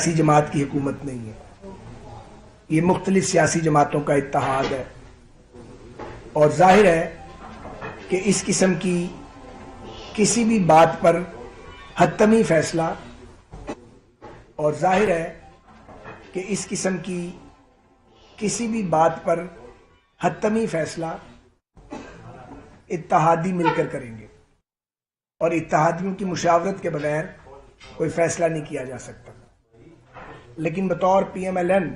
سیاسی جماعت کی حکومت نہیں ہے، یہ مختلف سیاسی جماعتوں کا اتحاد ہے، اور ظاہر ہے کہ اس قسم کی کسی بھی بات پر حتمی فیصلہ اور ظاہر ہے کہ اس قسم کی کسی بھی بات پر حتمی فیصلہ اتحادی مل کر کریں گے، اور اتحادیوں کی مشاورت کے بغیر کوئی فیصلہ نہیں کیا جا سکتا۔ لیکن بطور پی ایم ایل این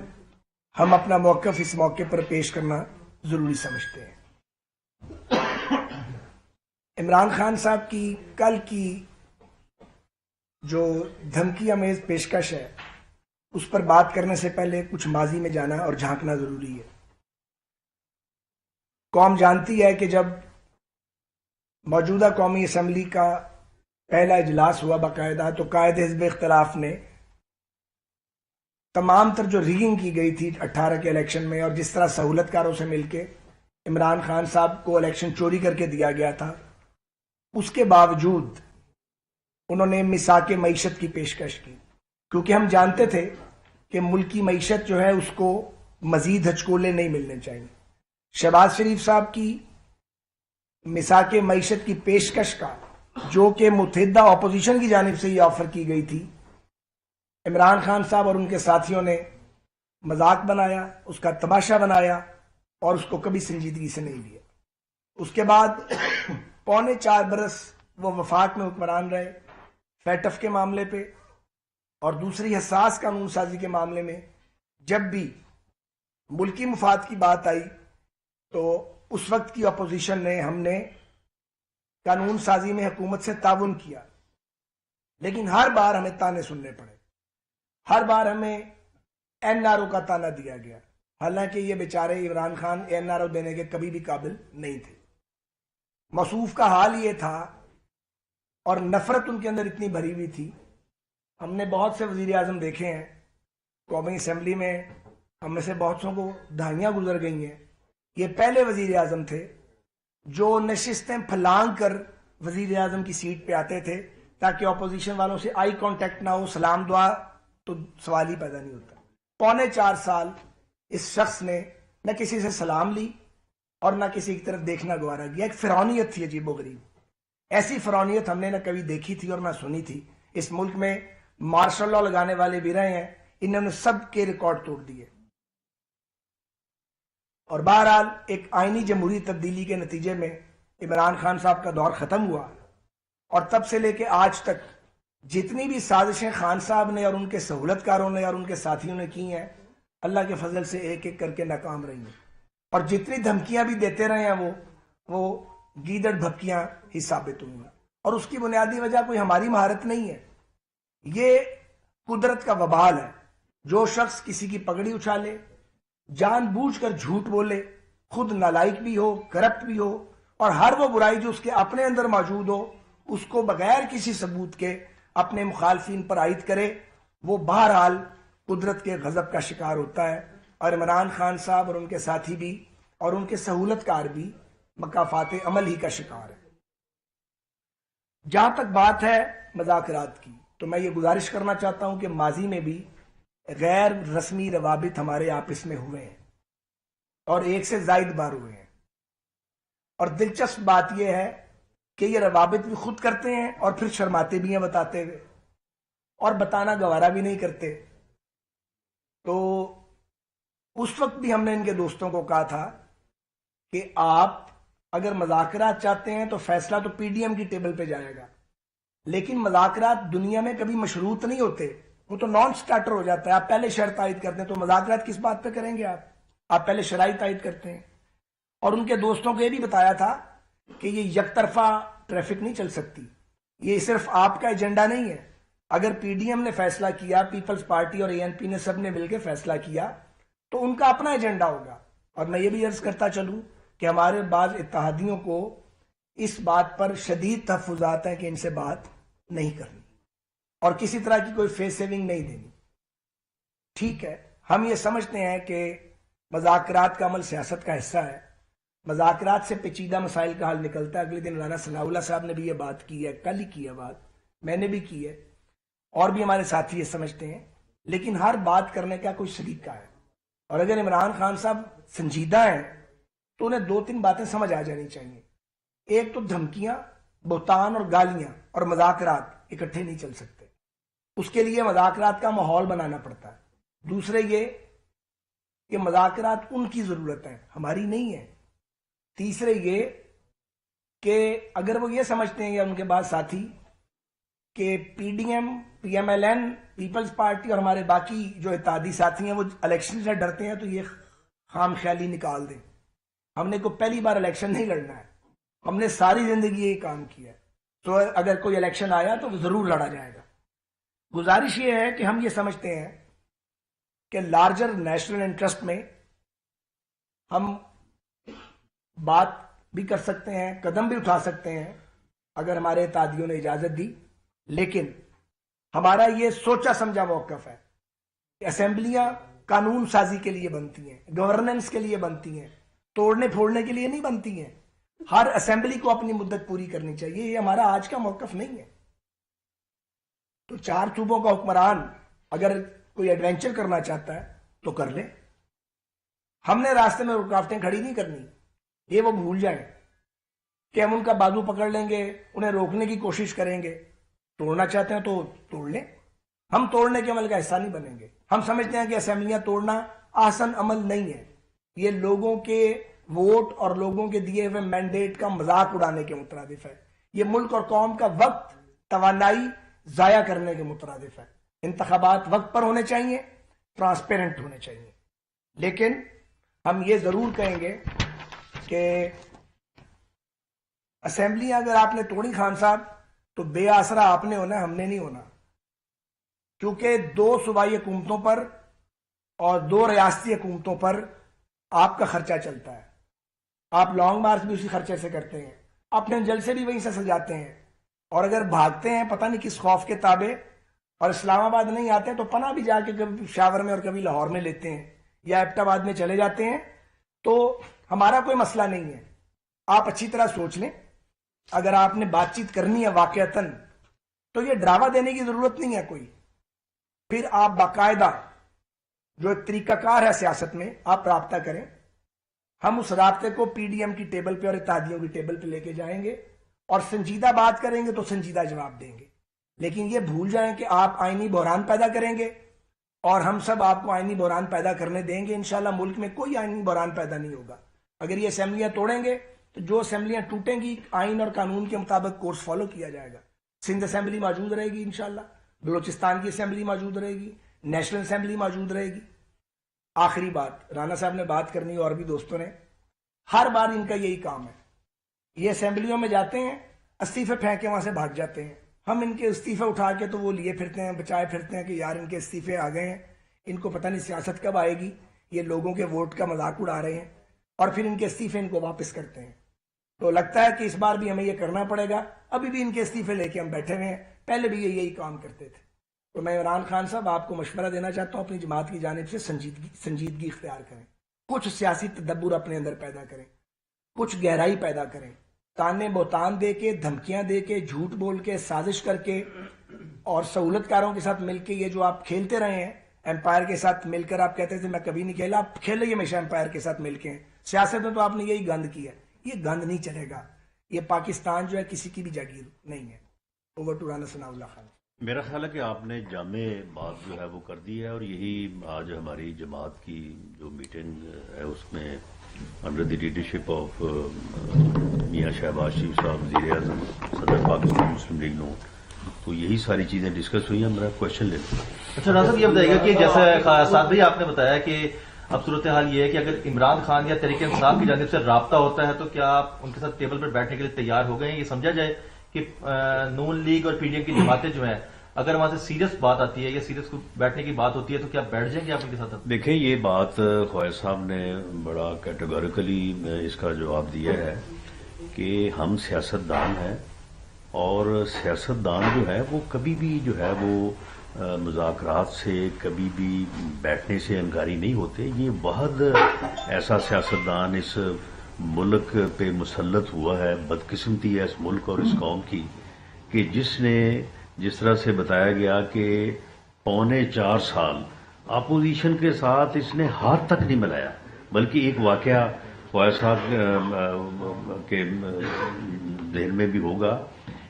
ہم اپنا موقف اس موقع پر پیش کرنا ضروری سمجھتے ہیں۔ عمران خان صاحب کی کل کی جو دھمکی آمیز پیشکش ہے، اس پر بات کرنے سے پہلے کچھ ماضی میں جانا اور جھانکنا ضروری ہے۔ قوم جانتی ہے کہ جب موجودہ قومی اسمبلی کا پہلا اجلاس ہوا باقاعدہ، تو قائد حزب اختلاف نے تمام تر جو ریگنگ کی گئی تھی 18 کے الیکشن میں، اور جس طرح سہولت کاروں سے مل کے عمران خان صاحب کو الیکشن چوری کر کے دیا گیا تھا، اس کے باوجود انہوں نے میثاق معیشت کی پیشکش کی، کیونکہ ہم جانتے تھے کہ ملکی معیشت جو ہے اس کو مزید ہچکولے نہیں ملنے چاہیے۔ شہباز شریف صاحب کی میثاق معیشت کی پیشکش کا، جو کہ متحدہ اپوزیشن کی جانب سے یہ آفر کی گئی تھی، عمران خان صاحب اور ان کے ساتھیوں نے مذاق بنایا، اس کا تماشا بنایا اور اس کو کبھی سنجیدگی سے نہیں لیا۔ اس کے بعد پونے 4 برس وہ وفاق میں حکمران رہے، فیٹف کے معاملے پہ اور دوسری حساس قانون سازی کے معاملے میں جب بھی ملکی مفاد کی بات آئی تو اس وقت کی اپوزیشن نے، ہم نے قانون سازی میں حکومت سے تعاون کیا، لیکن ہر بار ہمیں تانے سننے پڑے، ہر بار ہمیں این آر او کا تانا دیا گیا، حالانکہ یہ بیچارے Imran Khan N R O دینے کے کبھی بھی قابل نہیں تھے۔ موصوف کا حال یہ تھا اور نفرت ان کے اندر اتنی بھری ہوئی تھی۔ ہم نے بہت سے وزیر اعظم دیکھے ہیں قومی اسمبلی میں، ہم میں سے بہت سو کو دہائیاں گزر گئی ہیں، یہ پہلے وزیر اعظم تھے جو نشستیں پھلانگ کر وزیر اعظم کی سیٹ پہ آتے تھے تاکہ اپوزیشن والوں سے آئی کانٹیکٹ نہ ہو، سلام دعا تو سوال ہی پیدا نہیں ہوتا۔ پونے 4 سال اس شخص نے نہ کسی سے سلام لی اور نہ کسی کی طرف دیکھنا گوارا کیا۔ ایک فرعونیت تھی عجیب و غریب، ایسی فرعونیت ہم نے نہ کبھی دیکھی تھی اور نہ سنی تھی۔ اس ملک میں مارشل لا لگانے والے بھی رہے ہیں، انہوں نے سب کے ریکارڈ توڑ دیے، اور بہرحال ایک آئینی جمہوری تبدیلی کے نتیجے میں عمران خان صاحب کا دور ختم ہوا، اور تب سے لے کے آج تک جتنی بھی سازشیں خان صاحب نے اور ان کے سہولت کاروں نے اور ان کے ساتھیوں نے کی ہیں، اللہ کے فضل سے ایک ایک کر کے ناکام رہی ہیں، اور جتنی دھمکیاں بھی دیتے رہے ہیں وہ گیدڑ بھپکیاں ہی ثابت ہوئی ہیں، اور اس کی بنیادی وجہ کوئی ہماری مہارت نہیں ہے، یہ قدرت کا وبال ہے۔ جو شخص کسی کی پگڑی اچھالے، جان بوجھ کر جھوٹ بولے، خود نالائق بھی ہو، کرپٹ بھی ہو، اور ہر وہ برائی جو اس کے اپنے اندر موجود ہو اس کو بغیر کسی ثبوت کے اپنے مخالفین پر عائد کرے، وہ بہرحال قدرت کے غضب کا شکار ہوتا ہے، اور عمران خان صاحب اور ان کے ساتھی بھی اور ان کے سہولت کار بھی مکافات عمل ہی کا شکار ہے۔ جہاں تک بات ہے مذاکرات کی، تو میں یہ گزارش کرنا چاہتا ہوں کہ ماضی میں بھی غیر رسمی روابط ہمارے آپس میں ہوئے ہیں، اور ایک سے زائد بار ہوئے ہیں، اور دلچسپ بات یہ ہے کہ یہ روابط بھی خود کرتے ہیں اور پھر شرماتے بھی ہیں بتاتے ہوئے، اور بتانا گوارا بھی نہیں کرتے۔ تو اس وقت بھی ہم نے ان کے دوستوں کو کہا تھا کہ آپ اگر مذاکرات چاہتے ہیں تو فیصلہ تو پی ڈی ایم کی ٹیبل پہ جائے گا، لیکن مذاکرات دنیا میں کبھی مشروط نہیں ہوتے، وہ تو نان سٹارٹر ہو جاتا ہے۔ آپ پہلے شرط عائد کرتے ہیں تو مذاکرات کس بات پہ کریں گے؟ آپ پہلے شرائط عائد کرتے ہیں۔ اور ان کے دوستوں کو یہ بھی بتایا تھا کہ یہ یک طرفہ ٹریفک نہیں چل سکتی، یہ صرف آپ کا ایجنڈا نہیں ہے۔ اگر پی ڈی ایم نے فیصلہ کیا، پیپلز پارٹی اور اے این پی نے سب نے مل کے فیصلہ کیا، تو ان کا اپنا ایجنڈا ہوگا۔ اور میں یہ بھی عرض کرتا چلوں کہ ہمارے بعض اتحادیوں کو اس بات پر شدید تحفظات ہیں کہ ان سے بات نہیں کرنی اور کسی طرح کی کوئی فیس سیونگ نہیں دینی۔ ٹھیک ہے، ہم یہ سمجھتے ہیں کہ مذاکرات کا عمل سیاست کا حصہ ہے، مذاکرات سے پیچیدہ مسائل کا حل نکلتا ہے۔ اگلے دن رانا ثناء اللہ صاحب نے بھی یہ بات کی ہے، کل ہی کی ہے بات، میں نے بھی کی ہے، اور بھی ہمارے ساتھی یہ سمجھتے ہیں لیکن ہر بات کرنے کا کوئی سلیقہ ہے. اور اگر عمران خان صاحب سنجیدہ ہیں تو انہیں 2-3 باتیں سمجھ آ جانی چاہیے. ایک تو دھمکیاں، بہتان اور گالیاں اور مذاکرات اکٹھے نہیں چل سکتے. اس کے لیے مذاکرات کا ماحول بنانا پڑتا ہے. دوسرے یہ کہ مذاکرات ان کی ضرورت ہے، ہماری نہیں ہے. تیسرے یہ کہ اگر وہ یہ سمجھتے ہیں یا ان کے بعد ساتھی کہ P D M, P M L N, Peoples Party اور ہمارے باقی جو اتحادی ساتھی ہیں وہ الیکشن سے ڈرتے ہیں، تو یہ خام خیالی نکال دیں. ہم نے کوئی پہلی بار الیکشن نہیں لڑنا ہے، ہم نے ساری زندگی یہی کام کیا ہے. تو اگر کوئی الیکشن آیا تو ضرور لڑا جائے گا. گزارش یہ ہے کہ ہم یہ سمجھتے ہیں کہ لارجر نیشنل انٹرسٹ میں ہم بات بھی کر سکتے ہیں، قدم بھی اٹھا سکتے ہیں اگر ہمارے اتحادیوں نے اجازت دی. لیکن ہمارا یہ سوچا سمجھا موقف ہے کہ اسمبلیاں قانون سازی کے لیے بنتی ہیں، گورننس کے لیے بنتی ہیں، توڑنے پھوڑنے کے لیے نہیں بنتی ہیں. ہر اسمبلی کو اپنی مدت پوری کرنی چاہیے. یہ ہمارا آج کا موقف نہیں ہے. تو 4 صوبوں کا حکمران اگر کوئی ایڈونچر کرنا چاہتا ہے تو کر لے. ہم نے راستے میں رکاوٹیں کھڑی نہیں کرنی. یہ وہ بھول جائیں کہ ہم ان کا بازو پکڑ لیں گے، انہیں روکنے کی کوشش کریں گے. توڑنا چاہتے ہیں تو توڑ لیں. ہم توڑنے کے عمل کا حصہ نہیں بنیں گے. ہم سمجھتے ہیں کہ اسمبلیاں توڑنا آسان عمل نہیں ہے. یہ لوگوں کے ووٹ اور لوگوں کے دیے ہوئے مینڈیٹ کا مذاق اڑانے کے مترادف ہے. یہ ملک اور قوم کا وقت، توانائی ضائع کرنے کے مترادف ہے. انتخابات وقت پر ہونے چاہیے، ٹرانسپیرنٹ ہونے چاہیے. لیکن ہم یہ ضرور کہیں گے کہ اسمبلیاں اگر آپ نے توڑی خان صاحب تو بے آسرا آپ نے ہونا، ہم نے نہیں ہونا. کیونکہ 2 صوبائی حکومتوں پر اور 2 ریاستی حکومتوں پر آپ کا خرچہ چلتا ہے. آپ لانگ مارچ بھی اسی خرچے سے کرتے ہیں، اپنے جلسے بھی وہیں سے سجاتے ہیں. اور اگر بھاگتے ہیں پتہ نہیں کس خوف کے تابع اور اسلام آباد نہیں آتے تو پناہ بھی جا کے کبھی پشاور میں اور کبھی لاہور میں لیتے ہیں یا ایبٹ آباد میں چلے جاتے ہیں. تو ہمارا کوئی مسئلہ نہیں ہے. آپ اچھی طرح سوچ لیں. اگر آپ نے بات چیت کرنی ہے واقعتاً تو یہ ڈراوا دینے کی ضرورت نہیں ہے کوئی. پھر آپ باقاعدہ جو ایک طریقہ کار ہے سیاست میں آپ رابطہ کریں. ہم اس رابطے کو پی ڈی ایم کی ٹیبل پہ اور اتحادیوں کی ٹیبل پہ لے کے جائیں گے اور سنجیدہ بات کریں گے تو سنجیدہ جواب دیں گے. لیکن یہ بھول جائیں کہ آپ آئینی بحران پیدا کریں گے اور ہم سب آپ کو آئینی بحران پیدا کرنے دیں گے. انشاءاللہ ملک میں کوئی آئینی بحران پیدا نہیں ہوگا. اگر یہ اسمبلیاں توڑیں گے تو جو اسمبلیاں ٹوٹیں گی آئین اور قانون کے مطابق کورس فالو کیا جائے گا. سندھ اسمبلی موجود رہے گی انشاءاللہ، بلوچستان کی اسمبلی موجود رہے گی، نیشنل اسمبلی موجود رہے گی. آخری بات، رانا صاحب نے بات کرنی اور بھی دوستوں نے، ہر بار ان کا یہی کام ہے. یہ اسمبلیوں میں جاتے ہیں، استعفے پھینک کے وہاں سے بھاگ جاتے ہیں. ہم ان کے استعفے اٹھا کے تو وہ لیے پھرتے ہیں، بچائے پھرتے ہیں کہ یار ان کے استعفے آ گئے ہیں، ان کو پتہ نہیں سیاست کب آئے گی، یہ لوگوں کے ووٹ کا مذاق اڑا رہے ہیں، اور پھر ان کے استعفے ان کو واپس کرتے ہیں. تو لگتا ہے کہ اس بار بھی ہمیں یہ کرنا پڑے گا. ابھی بھی ان کے استعفے لے کے ہم بیٹھے ہوئے ہیں، پہلے بھی یہی کام کرتے تھے. تو میں عمران خان صاحب آپ کو مشورہ دینا چاہتا ہوں، اپنی جماعت کی جانب سے سنجیدگی اختیار کریں. کچھ سیاسی تدبر اپنے اندر پیدا کریں، کچھ گہرائی پیدا کریں. تانے بہتان دے کے، دھمکیاں دے کے، جھوٹ بول کے، سازش کر کے اور سہولت کاروں کے ساتھ مل کے یہ جو آپ کھیلتے رہے ہیں، امپائر کے ساتھ مل کر آپ کہتے تھے میں کبھی نہیں کھیلا، آپ کھیلے ہمیشہ امپائر کے ساتھ مل کے ہیں. سیاست میں تو آپ نے یہی گند کیا. یہ گند نہیں چلے گا. یہ پاکستان جو ہے کسی کی بھی جاگیر نہیں ہے. اوور ٹو رانا ثناء اللہ خان. میرا خیال ہے کہ آپ نے جامع بات جو ہے وہ کر دی ہے، اور یہی آج ہماری جماعت کی جو میٹنگ ہے اس میں انڈر دی لیڈرشپ آف میاں شہباز شریف صاحب وزیر اعظم صدر پاکستان مسلم لیگ نون، تو یہی ساری چیزیں ڈسکس ہوئی ہیں. میرا کوشچن لے لوں. اچھا رانا صاحب یہ بتائیے گا کہ جیسے سعد بھائی آپ نے بتایا کہ اب صورتحال یہ ہے کہ اگر عمران خان یا تحریک انصاف کی جانب سے رابطہ ہوتا ہے تو کیا آپ ان کے ساتھ ٹیبل پر بیٹھنے کے لیے تیار ہو گئے ہیں؟ یہ سمجھا جائے کہ نون لیگ اور پی ڈی ایم کی جماعتیں جو ہیں اگر وہاں سے سیریس بات آتی ہے یا سیریس کو بیٹھنے کی بات ہوتی ہے تو کیا بیٹھ جائیں گے آپ ان کے ساتھ؟ دیکھیں یہ بات خواجہ صاحب نے بڑا کیٹیگوریکلی اس کا جواب دیا ہے کہ ہم سیاستدان ہیں، اور سیاستدان جو ہے وہ کبھی بھی جو ہے وہ مذاکرات سے، کبھی بھی بیٹھنے سے انکاری نہیں ہوتے. یہ بہت ایسا سیاستدان اس ملک پہ مسلط ہوا ہے، بدقسمتی ہے اس ملک اور اس قوم کی، کہ جس نے جس طرح سے بتایا گیا کہ 4.25 سال اپوزیشن کے ساتھ اس نے ہاتھ تک نہیں ملایا، بلکہ ایک واقعہ فواد صاحب کے ذہن میں بھی ہوگا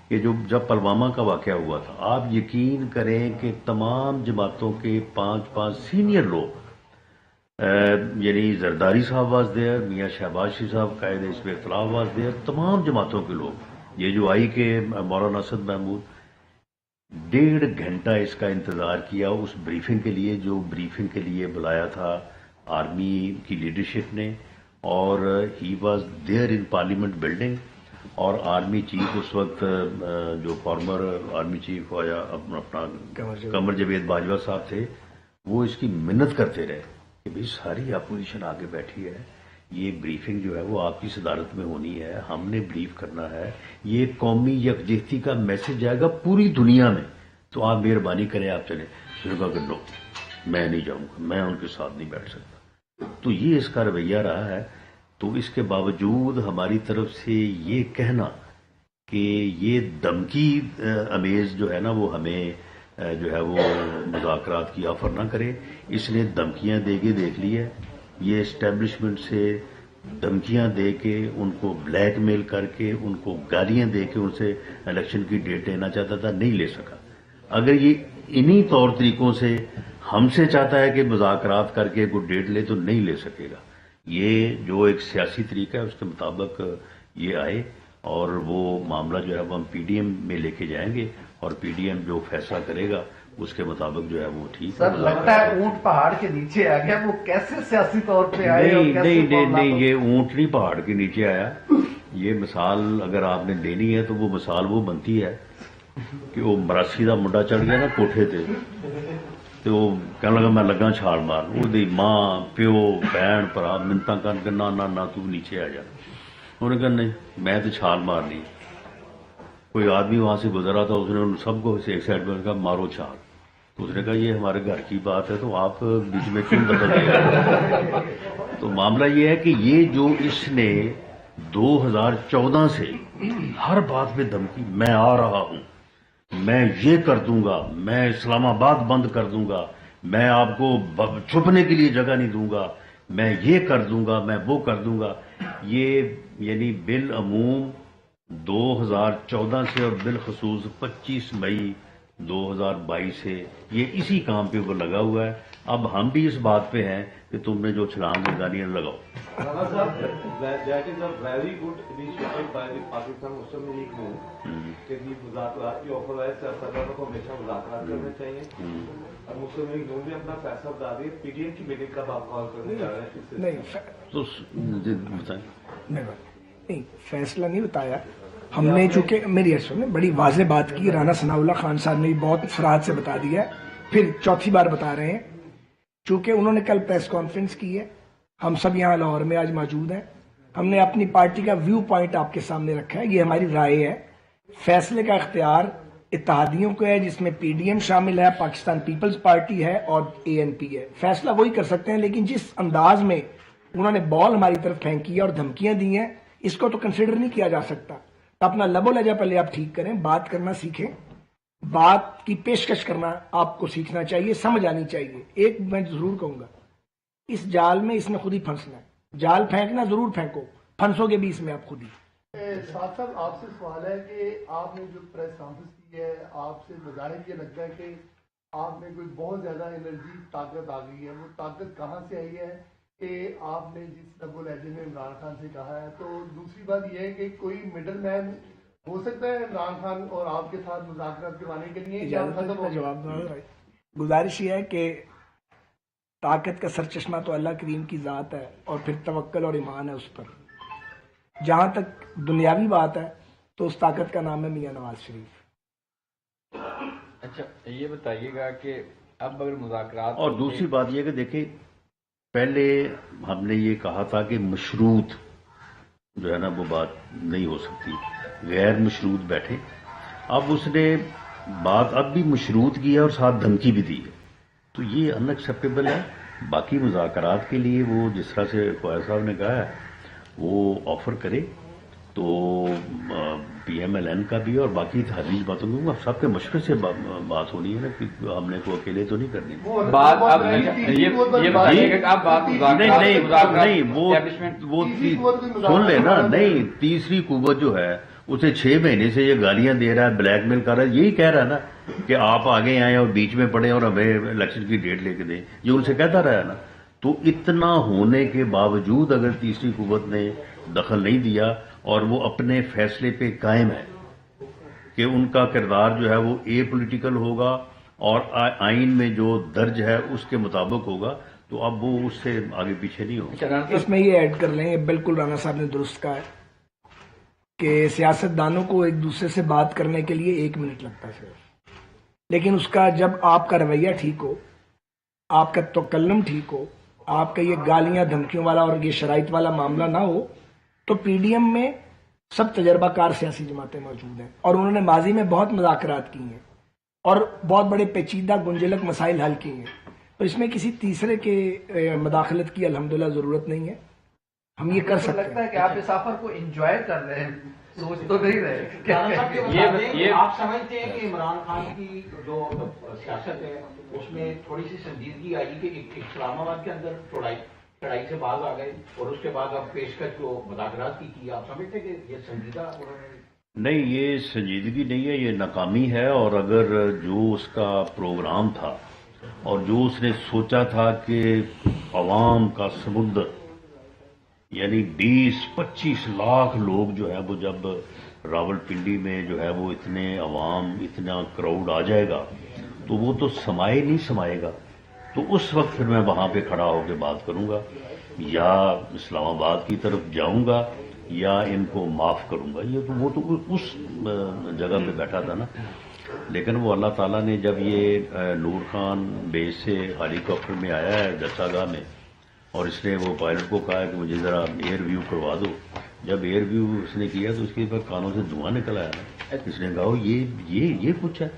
کہ جب پلوامہ کا واقعہ ہوا تھا، آپ یقین کریں کہ تمام جماعتوں کے 5 سینئر لوگ، یعنی زرداری صاحب واز دیئر، میاں شہباز شریف صاحب قائد حزب اختلاف واز دیئر، تمام جماعتوں کے لوگ، یہ جو آئی کہ مولانا اسد محمود، 1.5 گھنٹہ اس کا انتظار کیا اس بریفنگ کے لیے، جو بریفنگ کے لیے بلایا تھا آرمی کی لیڈرشپ نے، اور he was there in parliament building, اور آرمی چیف اس وقت جو فارمر آرمی چیف اپنا قمر جاوید باجوہ صاحب تھے، وہ اس کی منت کرتے رہے کہ بھئی ساری اپوزیشن آگے بیٹھی ہے، یہ بریفنگ جو ہے وہ آپ کی صدارت میں ہونی ہے، ہم نے بریف کرنا ہے، یہ قومی یکجہتی کا میسج جائے گا پوری دنیا میں، تو آپ مہربانی کریں آپ چلیں۔ شرکا کر لو، میں نہیں جاؤں گا، میں ان کے ساتھ نہیں بیٹھ سکتا۔ تو یہ اس کا رویہ رہا ہے۔ تو اس کے باوجود ہماری طرف سے یہ کہنا کہ یہ دھمکی امیز جو ہے نا وہ ہمیں جو ہے وہ مذاکرات کی آفر نہ کرے، اس نے دھمکیاں دے کے دیکھ لی ہے، یہ اسٹیبلشمنٹ سے دھمکیاں دے کے، ان کو بلیک میل کر کے، ان کو گالیاں دے کے ان سے الیکشن کی ڈیٹ لینا چاہتا تھا، نہیں لے سکا۔ اگر یہ انہی طور طریقوں سے ہم سے چاہتا ہے کہ مذاکرات کر کے کوئی ڈیٹ لے تو نہیں لے سکے گا۔ یہ جو ایک سیاسی طریقہ ہے اس کے مطابق یہ آئے، اور وہ معاملہ جو ہے وہ ہم پی ڈی ایم میں لے کے جائیں گے، اور پی ڈی ایم جو فیصلہ کرے گا اس کے مطابق جو ہے وہ ٹھیک ہے۔ سر لگتا ہے اونٹ پہاڑ کے نیچے آ گیا، وہ کیسے سیاسی طور پہ آئے؟ نہیں، یہ اونٹ نہیں پہاڑ کے نیچے آیا۔ یہ مثال اگر آپ نے دینی ہے تو وہ مثال وہ بنتی ہے کہ وہ مراسی دا منڈا چڑھ گیا نا کوٹھے تے، تو وہ کہنے لگا میں لگا چھال مار، وہ دی ماں پیو بہن بھرا منتاں کر کے نہ تو نیچے آ جا۔ انہوں نے کہا نہیں میں تو چھال مارنی۔ کوئی آدمی وہاں سے گزرا تھا، اس نے ان سب کو ایک سائڈ میں کہا مارو چھال، تو اس نے کہا یہ ہمارے گھر کی بات ہے تو آپ بیچ میں کیوں دخل دے رہے؟ تو معاملہ یہ ہے کہ یہ جو اس نے 2014 سے ہر بات پہ دھمکی، میں آ رہا ہوں، میں یہ کر دوں گا، میں اسلام آباد بند کر دوں گا، میں آپ کو چھپنے کے لیے جگہ نہیں دوں گا، میں یہ کر دوں گا، میں وہ کر دوں گا، یہ یعنی بالعموم 2014 سے اور بالخصوص 25 مئی 2022 سے یہ اسی کام پہ وہ لگا ہوا ہے۔ اب ہم بھی اس بات پہ ہیں کہ تم نے جو چھلانگ لگانی ہے لگاؤ۔ That is a very good initiative by the Pakistan Muslim League Noon کہ مذاکرات کی آفر ہے، سیاستدانوں کو ہمیشہ مذاکرات کرنے چاہیے، اور مسلم لیگ نون نے اپنا فیصلہ بتا دیا۔ پی ڈی ایم کی میٹنگ کب آپ کال کرنے جا رہے ہیں؟ نہیں فیصلہ نہیں بتایا ہم نے، چونکہ میری اصل میں بڑی واضح بات کی، رانا ثناء اللہ خان صاحب نے بہت فراحت سے بتا دیا ہے، پھر چوتھی بار بتا رہے ہیں، چونکہ انہوں نے کل پریس کانفرنس کی ہے، ہم سب یہاں لاہور میں آج موجود ہیں، ہم نے اپنی پارٹی کا ویو پوائنٹ آپ کے سامنے رکھا ہے، یہ ہماری رائے ہے، فیصلے کا اختیار اتحادیوں کو ہے، جس میں پی ڈی ایم شامل ہے، پاکستان پیپلز پارٹی ہے اور اے این پی ہے، فیصلہ وہی کر سکتے ہیں، لیکن جس انداز میں انہوں نے بال ہماری طرف پھینکی ہے اور دھمکیاں دی ہیں، اس کو تو کنسیڈر نہیں کیا جا سکتا۔ اپنا لب و لہجہ پہلے آپ ٹھیک کریں، بات کرنا سیکھیں، بات کی پیشکش کرنا آپ کو سیکھنا چاہیے، سمجھ آنی چاہیے۔ ایک میں ضرور کہوں گا، اس جال میں اس نے خود ہی پھنسنا ہے، جال پھینکنا ضرور پھینکو، پھنسو گے بھی اس میں آپ خود ہی۔ ساتھ صاحب آپ سے سوال ہے کہ آپ نے جو پریس کانفرنس کی ہے، آپ سے مظاہر یہ لگتا ہے کہ آپ میں کوئی بہت زیادہ انرجی طاقت آ گئی ہے، وہ طاقت کہاں سے آئی ہے کہ آپ نے جس لب و لہجے میں عمران خان سے کہا ہے؟ تو دوسری بات یہ ہے کہ کوئی مڈل مین ہو سکتا ہے عمران خان اور آپ کے ساتھ مذاکرات کروانے کے لیے؟ جواب گزارش یہ ہے کہ طاقت کا سر چشمہ تو اللہ کریم کی ذات ہے، اور پھر توکل اور ایمان ہے اس پر۔ جہاں تک دنیاوی بات ہے تو اس طاقت کا نام ہے میاں نواز شریف۔ اچھا یہ بتائیے گا کہ اب اگر مذاکرات، اور دوسری بات یہ کہ دیکھیں پہلے ہم نے یہ کہا تھا کہ مشروط جو ہے نا وہ بات نہیں ہو سکتی، غیر مشروط بیٹھے، اب اس نے بات اب بھی مشروط کی ہے اور ساتھ دھمکی بھی دی ہے، تو یہ ان ایکسیپٹیبل ہے۔ باقی مذاکرات کے لیے وہ جس طرح سے فواد صاحب نے کہا ہے وہ آفر کرے، تو PMLN کا بھی اور باقی تحریری باتوں کو سب کے مشورے سے بات ہونی ہے نا، کہ ہم نے کو اکیلے تو نہیں کرنی. بات اب یہ بتائیے کہ آپ بات نہیں وہ سن لے نا. نہیں، تیسری قوت جو ہے اسے 6 مہینے سے یہ گالیاں دے رہا ہے، بلیک میل کر رہا ہے، یہی کہہ رہا ہے نا کہ آپ آگے آئیں اور بیچ میں پڑیں اور ہمیں الیکشن کی ڈیٹ لے کے دیں. یہ ان سے کہتا رہا ہے نا. تو اتنا ہونے کے باوجود اگر تیسری قوت نے دخل نہیں دیا اور وہ اپنے فیصلے پہ قائم ہے کہ ان کا کردار جو ہے وہ اے پولیٹیکل ہوگا اور آئین میں جو درج ہے اس کے مطابق ہوگا، تو اب وہ اس سے آگے پیچھے نہیں ہوگا. اس میں یہ ایڈ کر لیں، یہ بالکل رانا صاحب نے درست کہا ہے کہ سیاست دانوں کو ایک دوسرے سے بات کرنے کے لیے 1 منٹ لگتا ہے صرف، لیکن اس کا جب آپ کا رویہ ٹھیک ہو، آپ کا تکلم ٹھیک ہو، آپ کا یہ گالیاں دھمکیوں والا اور یہ شرائط والا معاملہ نہ ہو، تو PDM میں سب تجربہ کار سیاسی جماعتیں موجود ہیں اور انہوں نے ماضی میں بہت مذاکرات کی ہیں اور بہت بڑے پیچیدہ گنجلک مسائل حل کیے ہیں. تو اس میں کسی تیسرے کے مداخلت کی الحمدللہ ضرورت نہیں ہے. ہم یہ کر سکتے لگتا ہے کہ آپ اس سفر کو انجوائے کر رہے ہیں، سوچ تو نہیں رہے. یہ آپ سمجھتے ہیں کہ عمران خان کی جو سیاست ہے اس میں تھوڑی سی سنجیدگی آئی کہ اسلام آباد کے اندر چڑھائی سے باز آ گئے اور اس کے بعد اب پیشکش جو مذاکرات کی آپ سمجھتے ہیں کہ یہ سنجیدہ انہوں نے؟ نہیں، یہ سنجیدگی نہیں ہے، یہ ناکامی ہے. اور اگر جو اس کا پروگرام تھا اور جو اس نے سوچا تھا کہ عوام کا سمندر یعنی 20-25 لاکھ لوگ جو ہے وہ جب راول پنڈی میں جو ہے وہ اتنے عوام اتنا کراؤڈ آ جائے گا تو وہ تو نہیں سمائے گا. تو اس وقت پھر میں وہاں پہ کھڑا ہو کے بات کروں گا، یا اسلام آباد کی طرف جاؤں گا یا ان کو معاف کروں گا. یہ تو وہ تو اس جگہ پہ بیٹھا تھا نا. لیکن وہ اللہ تعالیٰ نے جب یہ نور خان بیس سے ہیلی کاپٹر میں آیا ہے جسا گاہ میں اور اس نے وہ پائلٹ کو کہا کہ مجھے ذرا ایئر ویو کروا دو، جب ایئر ویو اس نے کیا تو اس کے بعد کانوں سے دھواں نکل آیا نا. اس نے کہا یہ کچھ ہے.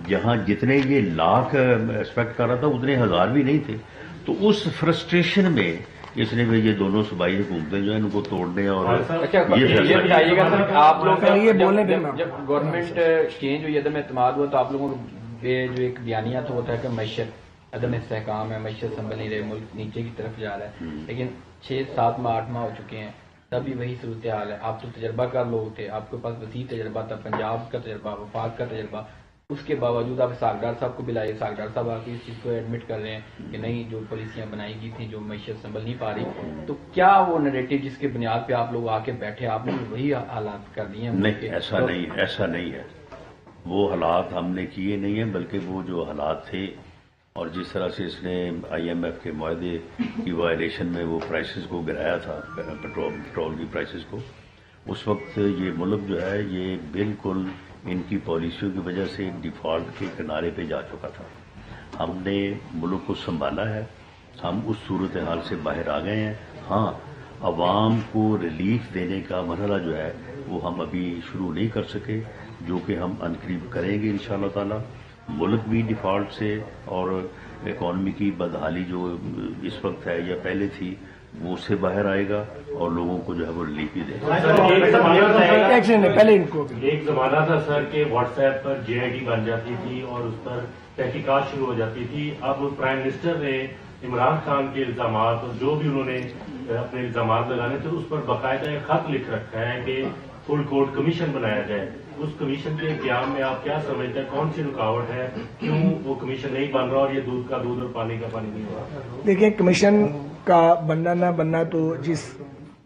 جہاں جتنے یہ لاکھ ایکسپیکٹ کر رہا تھا اتنے 1000 بھی نہیں تھے. تو اس فرسٹریشن میں اس نے یہ دونوں صوبائی حکومتیں جو ہیں ان کو توڑنے اور یہ بتائیے گا سر، آپ لوگ جب گورنمنٹ چینج ہوئی، عدم اعتماد ہوا، تو آپ لوگوں کو جو ایک بیانیہ تو ہوتا ہے کہ معیشت عدم استحکام ہے، معیشت سنبھل نہیں رہے، ملک نیچے کی طرف جا رہا ہے. لیکن 6-7 ماہ 8 ماہ ہو چکے ہیں، تب بھی وہی صورتحال ہے. آپ تو تجربہ کار لوگ تھے، آپ کے پاس وسیع تجربہ تھا، پنجاب کا تجربہ، وفاق کا تجربہ. اس کے باوجود آپ اسحاق ڈار صاحب کو بلائے، اسحاق ڈار صاحب آپ اس چیز کو ایڈمٹ کر رہے ہیں کہ نہیں، جو پالیسیاں بنائی گئی تھیں، جو معیشت سنبھل نہیں پا رہی. تو کیا وہ نریٹو جس کے بنیاد پہ آپ لوگ آ کے بیٹھے، آپ نے وہی حالات کر دیے ہیں؟ نہیں، ایسا نہیں ہے. وہ حالات ہم نے کیے نہیں ہیں، بلکہ وہ جو حالات تھے اور جس طرح سے اس نے IMF کے معاہدے کی وائلیشن میں وہ پرائسز کو گرایا تھا، پیٹرول کی پرائسز کو، اس وقت یہ ملک جو ہے یہ بالکل ان کی پالیسیوں کی وجہ سے ڈیفالٹ کے کنارے پہ جا چکا تھا. ہم نے ملک کو سنبھالا ہے، ہم اس صورتحال سے باہر آ گئے ہیں. ہاں، عوام کو ریلیف دینے کا مرحلہ جو ہے وہ ہم ابھی شروع نہیں کر سکے، جو کہ ہم عنقریب کریں گے انشاءاللہ تعالی. ملک بھی ڈیفالٹ سے اور اکانومی کی بدحالی جو اس وقت ہے یا پہلے تھی وہ اس سے باہر آئے گا اور لوگوں کو جو ہے وہ ریلیف بھی دے گا. ایک زمانہ تھا سر کہ واٹس ایپ پر JID بن جاتی تھی اور اس پر تحقیقات شروع ہو جاتی تھی. اب پرائم منسٹر نے عمران خان کے الزامات اور جو بھی انہوں نے اپنے الزامات لگانے تھے اس پر باقاعدہ ایک خط لکھ رکھا ہے کہ فل کورٹ کمیشن بنایا جائے. اس کمیشن کے قیام میں آپ کیا سمجھتے ہیں، کون سی رکاوٹ ہے، کیوں وہ کمیشن نہیں بن رہا اور یہ دودھ کا دودھ اور پانی کا پانی نہیں ہو رہا؟ دیکھیں، کمیشن کا بننا نہ بننا تو جس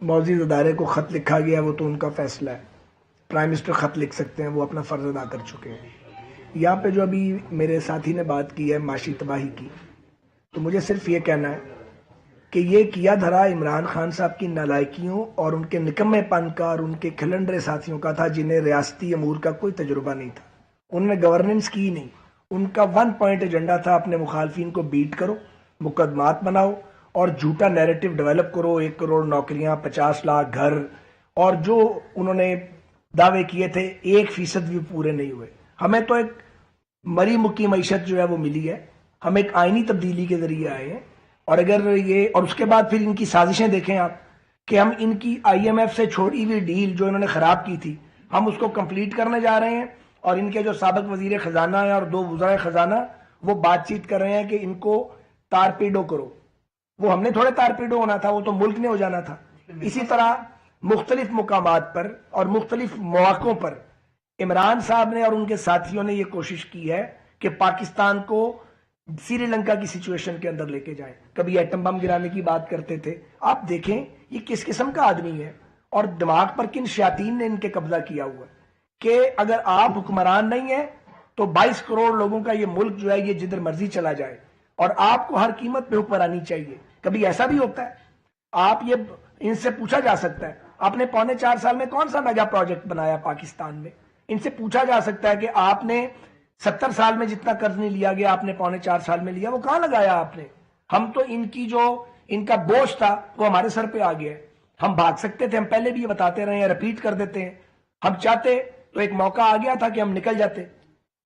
معزز ادارے کو خط لکھا گیا وہ تو ان کا فیصلہ ہے. پرائم منسٹر خط لکھ سکتے ہیں، وہ اپنا فرض ادا کر چکے ہیں. یہاں پہ جو ابھی میرے ساتھی نے بات کی ہے معاشی تباہی کی، تو مجھے صرف یہ کہنا ہے کہ یہ کیا دھرا عمران خان صاحب کی نالائکیوں اور ان کے نکمے پن کا اور ان کے کھلنڈرے ساتھیوں کا تھا، جنہیں ریاستی امور کا کوئی تجربہ نہیں تھا. انہوں نے گورننس کی نہیں. ان کا 1 پوائنٹ ایجنڈا تھا، اپنے مخالفین کو بیٹ کرو، مقدمات بناؤ اور جھوٹا نیریٹو ڈیولپ کرو، 1 کروڑ نوکریاں، 50 لاکھ گھر، اور جو انہوں نے دعوے کیے تھے 1% بھی پورے نہیں ہوئے. ہمیں تو ایک مری مکی معیشت جو ہے وہ ملی ہے. ہم ایک آئینی تبدیلی کے ذریعے آئے ہیں. اور اگر یہ، اور اس کے بعد پھر ان کی سازشیں دیکھیں آپ کہ ہم ان کی IMF سے چھوڑی ہوئی ڈیل جو انہوں نے خراب کی تھی، ہم اس کو کمپلیٹ کرنے جا رہے ہیں، اور ان کے جو سابق وزیر خزانہ ہیں اور 2 وزرائے خزانہ وہ بات چیت کر رہے ہیں کہ ان کو تارپیڈو کرو. وہ ہم نے تھوڑے تارپیڈو ہونا تھا، وہ تو ملک نے ہو جانا تھا. اسی طرح مختلف مقامات پر اور مختلف مواقعوں پر عمران صاحب نے اور ان کے ساتھیوں نے یہ کوشش کی ہے کہ پاکستان کو سری لنکا کی سچویشن کے اندر لے کے جائیں. کبھی ایٹم بم گرانے کی بات کرتے تھے. آپ دیکھیں یہ کس قسم کا آدمی ہے اور دماغ پر کن شیاطین نے ان کے قبضہ کیا ہوا ہے کہ اگر آپ حکمران نہیں ہیں تو 22 کروڑ لوگوں کا یہ ملک جو ہے یہ جدھر مرضی چلا جائے اور آپ کو ہر قیمت پہ حکمرانی چاہیے. کبھی ایسا بھی ہوتا ہے؟ آپ یہ ان سے پوچھا جا سکتا ہے آپ نے 4.25 سال میں کون سا میگا پروجیکٹ بنایا پاکستان میں؟ ان سے پوچھا جا سکتا ہے کہ آپ نے 70 سال میں جتنا قرض نہیں لیا گیا آپ نے 4.25 سال میں لیا، وہ کہاں لگایا آپ نے؟ ہم تو ان کا بوجھ تھا وہ ہمارے سر پہ آ گیا ہے. ہم بھاگ سکتے تھے، ہم پہلے بھی یہ بتاتے رہے ہیں، رپیٹ کر دیتے ہیں. ہم چاہتے تو ایک موقع آ گیا تھا کہ ہم نکل جاتے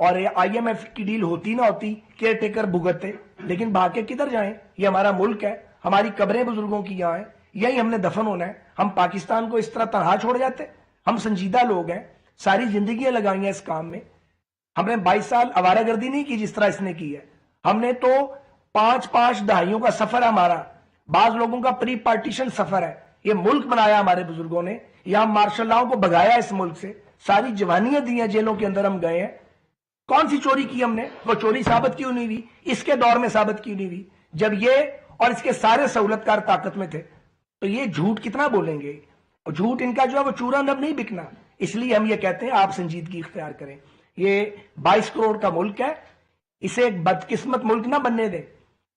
اور IMF کی ڈیل ہوتی نہ ہوتی، کیئر ٹیکر بھگتتے، لیکن بھاگ کے کدھر جائیں؟ یہ ہمارا ملک ہے، ہماری قبریں بزرگوں کی یہاں ہیں، یہی ہم نے دفن ہونا ہے. ہم پاکستان کو اس طرح تنہا چھوڑ جاتے؟ ہم سنجیدہ لوگ ہیں، ساری زندگیاں لگائی ہیں اس کام میں. ہم نے 22 سال آوارہ گردی نہیں کی جس طرح اس نے کی ہے. ہم نے تو 5 دہائیوں کا سفر ہے ہمارا، بعض لوگوں کا پری پارٹیشن سفر ہے. یہ ملک بنایا ہمارے بزرگوں نے، یہاں مارشل لاؤں کو بھگایا اس ملک سے، ساری جوانیاں دی ہیں، جیلوں کے اندر ہم گئے ہیں. کون سی چوری کی ہم نے؟ وہ چوری ثابت کیوں نہیں ہوئی؟ اس کے دور میں ثابت کیوں نہیں ہوئی جب یہ اور اس کے سارے سہولت کار طاقت میں تھے؟ تو یہ جھوٹ کتنا بولیں گے؟ اور جھوٹ ان کا جو ہے وہ چورا نب نہیں بکنا. اس لیے ہم یہ کہتے ہیں آپ سنجیدگی اختیار کریں. یہ 22 کروڑ کا ملک ہے، اسے ایک بدقسمت ملک نہ بننے دیں.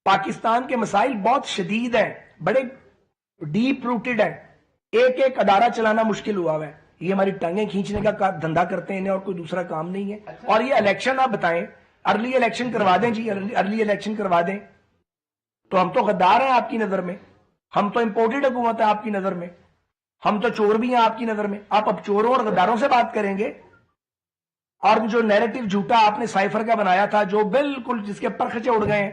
پاکستان کے مسائل بہت شدید ہیں، بڑے ڈیپ روٹڈ ہیں. ایک ادارہ چلانا مشکل ہوا ہے. یہ ہماری ٹانگیں کھینچنے کا دھندا کرتے ہیں انہیں اور کوئی دوسرا کام نہیں ہے. اور یہ الیکشن آپ بتائیں، ارلی الیکشن کروا دیں جی، ارلی الیکشن کروا دیں تو ہم تو غدار ہیں آپ کی نظر میں، ہم تو امپورٹڈ حکومت ہے آپ کی نظر میں، ہم تو چور بھی ہیں آپ کی نظر میں. آپ اب چوروں اور غداروں سے بات کریں گے؟ اور جو نیریٹو جھوٹا آپ نے سائفر کا بنایا تھا، جو بالکل جس کے پرخچے اڑ گئے ہیں،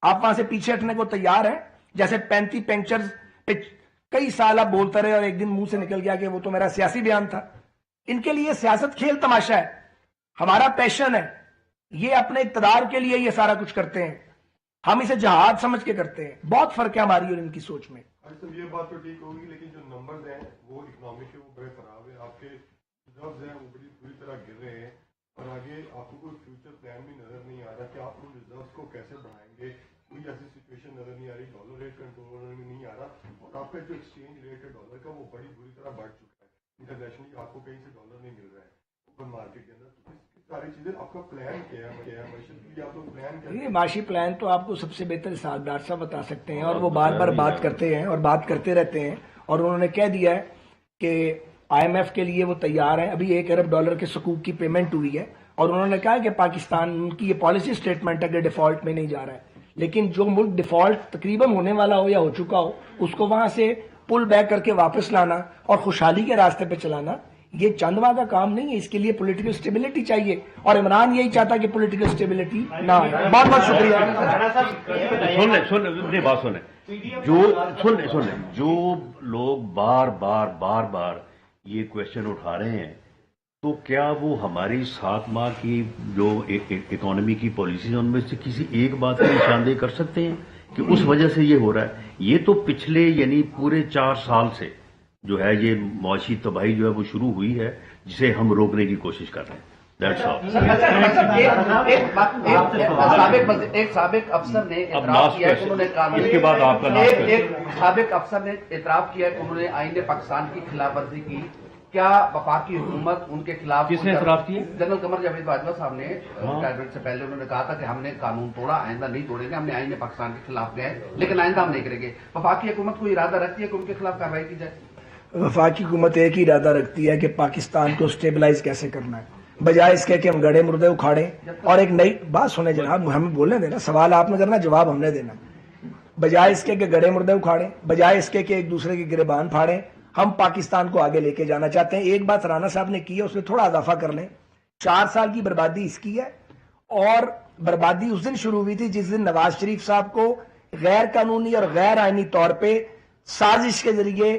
آپ وہاں سے پیچھے ہٹنے کو تیار ہیں. جیسے 35 پنکچر پہ کئی سال آپ بولتے رہے اور ایک دن منہ سے نکل گیا کہ وہ تو میرا سیاسی بیان تھا. ان کے لیے سیاست کھیل تماشا ہے، ہمارا پیشن ہے. یہ اپنے اقتدار کے لیے یہ سارا کچھ کرتے ہیں، ہم اسے جہاد سمجھ کے کرتے ہیں. بہت فرق ہے ہماری اور ان کی سوچ میں. یہ بات تو ٹھیک ہوگی، لیکن جو نمبرز ہیں وہ اکنامی کے وہ بڑے خراب ہیں. آپ کے ریزروز ہیں وہ بری طرح گر رہے ہیں اور آگے آپ کو کوئی فیوچر پلان بھی نظر نہیں آ رہا کہ آپ ان ریزروز کو کیسے بڑھائیں گے. کوئی ایسی سچویشن نظر نہیں آ رہی، ڈالر ریٹ کنٹرول میں نہیں آ رہا، اور آپ کا جو ایکسچینج ریٹ ہے ڈالر کا وہ بڑی بری طرح بڑھ چکا ہے. انٹرنیشنلی آپ کو کہیں سے ڈالر نہیں مل رہا ہے اوپن مارکیٹ کے اندر. ساری چیزیں آپ کا پلان کیا ہے معیشت کے لیے؟ آپ کو پلان کیا ہے؟ معاشی پلان تو آپ کو سب سے بہتر ڈاکٹر صاحب بتا سکتے ہیں، اور وہ بار بار بات کرتے ہیں اور بات کرتے رہتے ہیں. اور انہوں نے کہہ دیا ہے کہ IMF کے لیے وہ تیار ہیں. ابھی $1 ارب کے سکوک کی پیمنٹ ہوئی ہے اور انہوں نے کہا کہ پاکستان کی یہ پالیسی سٹیٹمنٹ ہے کہ ڈیفالٹ میں نہیں جا رہا ہے. لیکن جو ملک ڈیفالٹ تقریباً ہونے والا ہو یا ہو چکا ہو اس کو وہاں سے پل بیک کر کے واپس لانا اور خوشحالی کے راستے پہ چلانا یہ چند ماہ کا کام نہیں ہے. اس کے لیے پولیٹیکل سٹیبلٹی چاہیے اور عمران یہی چاہتا کہ پولیٹیکل سٹیبلٹی نہ آئے. بہت بہت شکریہ. جو لوگ بار بار یہ کوشچن اٹھا رہے ہیں تو کیا وہ ہماری 7 ماہ کی جو اکانومی کی پالیسی ان میں سے کسی ایک بات کی نشاندہی کر سکتے ہیں کہ اس وجہ سے یہ ہو رہا ہے؟ یہ تو پچھلے یعنی پورے 4 سال سے جو ہے یہ معاشی تباہی جو ہے وہ شروع ہوئی ہے جسے ہم روکنے کی کوشش کر رہے ہیں. ایک سابق افسر نے اعتراف کیا کہ انہوں نے اس کے بعد آپ کا سابق افسر نے اعتراف کیا کہ انہوں نے آئین پاکستان کی خلاف ورزی کی. کیا وفاقی حکومت ان کے خلاف؟ کس نے اعتراف کیا؟ جنرل قمر جاوید باجوہ صاحب نے ریٹائرمنٹ سے پہلے انہوں نے کہا تھا کہ ہم نے قانون توڑا، آئندہ نہیں توڑیں گے. ہم نے آئین پاکستان کے خلاف گئے لیکن آئندہ ہم نہیں کریں گے. وفاقی حکومت کو ارادہ رکھتی ہے کہ ان کے خلاف کارروائی کی جائے؟ وفاقی حکومت ایک ہی ارادہ رکھتی ہے کہ پاکستان کو سٹیبلائز کیسے کرنا ہے، بجائے اس کے کہ ہم گڑے مردے اکھاڑیں. اور ایک نئی بات سنیں جناب، ہمیں بولنے دینا، سوال آپ نے کرنا، جواب ہم نے دینا. بجائے اس کے کہ گڑے مردے اکھاڑیں، بجائے اس کے کہ ایک دوسرے کی گریبان پھاڑیں، ہم پاکستان کو آگے لے کے جانا چاہتے ہیں. ایک بات رانا صاحب نے کی ہے، اس میں تھوڑا اضافہ کر لیں. 4 سال کی بربادی اس کی ہے، اور بربادی اس دن شروع ہوئی تھی جس دن نواز شریف صاحب کو غیر قانونی اور غیر آئینی طور پہ سازش کے ذریعے